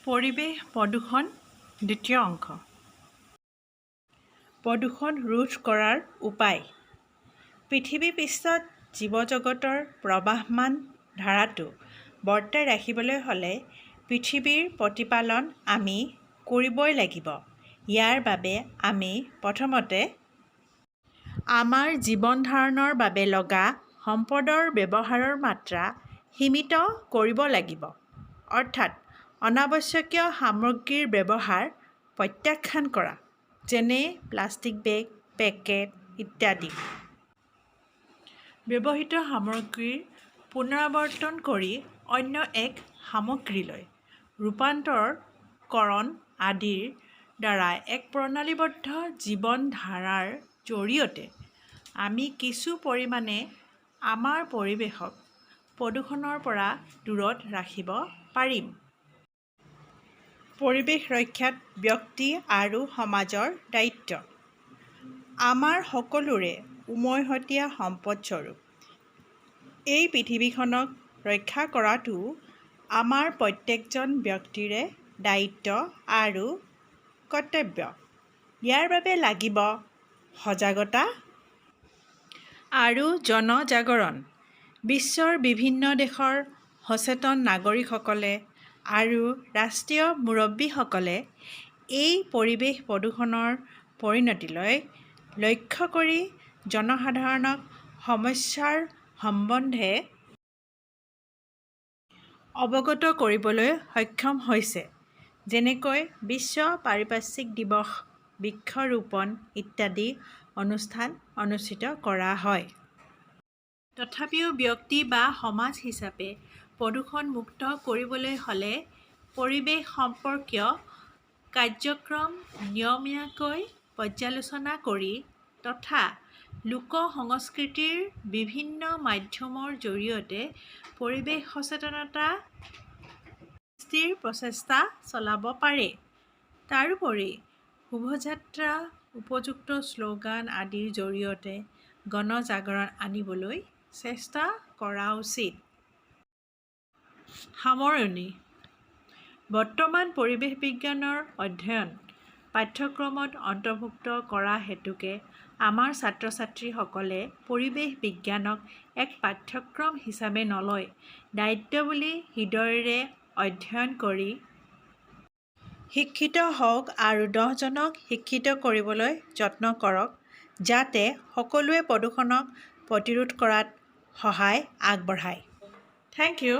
পৰিৱেশ প্ৰদূষণ দ্বিতীয় অংশ। প্ৰদূষণ ৰোধ কৰাৰ উপায়। পৃথিৱী পৃষ্ঠত জীৱজগতৰ প্ৰবাহমান ধাৰাটো বৰ্তাই ৰাখিবলৈ হ'লে পৃথিৱীৰ প্ৰতিপালন আমি কৰিবই লাগিব। ইয়াৰ বাবে আমি প্ৰথমতে আমাৰ জীৱন ধাৰণৰ বাবে লগা সম্পদৰ ব্যৱহাৰৰ মাত্ৰা সীমিত কৰিব লাগিব, অৰ্থাৎ অনাৱশ্যকীয় সামগ্ৰীৰ ব্যৱহাৰ প্ৰত্যাখ্যান কৰা, যেনে প্লাষ্টিক বেগ, পেকেট ইত্যাদি। ব্যৱহৃত সামগ্ৰীৰ পুনৰাৱৰ্তন কৰি অন্য এক সামগ্ৰীলৈ ৰূপান্তৰকৰণ আদিৰ দ্বাৰা এক প্ৰণালীবদ্ধ জীৱন ধাৰাৰ জৰিয়তে আমি কিছু পৰিমাণে আমাৰ পৰিৱেশক প্ৰদূষণৰ পৰা দূৰত ৰাখিব পাৰিম। পৰিৱেশ ৰক্ষাত ব্যক্তি আৰু সমাজৰ দায়িত্ব। আমাৰ সকলোৰে উমৈহতীয়া সম্পদস্বৰূপ এই পৃথিৱীখনক ৰক্ষা কৰাটোও আমাৰ প্ৰত্যেকজন ব্যক্তিৰে দায়িত্ব আৰু কৰ্তব্য। ইয়াৰ বাবে লাগিব সজাগতা আৰু জনজাগৰণ। বিশ্বৰ বিভিন্ন দেশৰ সচেতন নাগৰিকসকলে আৰু ৰাষ্ট্ৰীয় মুৰব্বীসকলে এই পৰিৱেশ প্ৰদূষণৰ পৰিণতিলৈ লক্ষ্য কৰি জনসাধাৰণক সমস্যাৰ সম্বন্ধে অৱগত কৰিবলৈ সক্ষম হৈছে, যেনেকৈ বিশ্ব পাৰিপাৰ্শ্বিক দিৱস, বৃক্ষৰোপণ ইত্যাদি অনুষ্ঠান অনুষ্ঠিত কৰা হয়। তথাপিও ব্যক্তি বা সমাজ হিচাপে প্ৰদূষণমুক্ত কৰিবলৈ হ'লে পৰিৱেশ সম্পৰ্কীয় কাৰ্যক্ৰম নিয়মীয়াকৈ পৰ্যালোচনা কৰি তথা লোক সংস্কৃতিৰ বিভিন্ন মাধ্যমৰ জৰিয়তে পৰিৱেশ সচেতনতা সৃষ্টিৰ প্ৰচেষ্টা চলাব পাৰে। তাৰোপৰি শোভাযাত্ৰা, উপযুক্ত শ্লোগান আদিৰ জৰিয়তে গণজাগৰণ আনিবলৈ চেষ্টা কৰা উচিত। সামৰণি। বৰ্তমান পৰিৱেশ বিজ্ঞানৰ অধ্যয়ন পাঠ্যক্ৰমত অন্তৰ্ভুক্ত কৰা হেতুকে আমাৰ ছাত্ৰ-ছাত্ৰীসকলে পৰিৱেশ বিজ্ঞানক এক পাঠ্যক্ৰম হিচাপে নলৈ দায়িত্ব বুলি হৃদয়েৰে অধ্যয়ন কৰি শিক্ষিত হওক আৰু 10 জনক শিক্ষিত কৰিবলৈ যত্ন কৰক, যাতে সকলোৱে প্ৰদূষণক প্ৰতিৰোধ কৰাত সহায় আগবঢ়ায়। Thank U.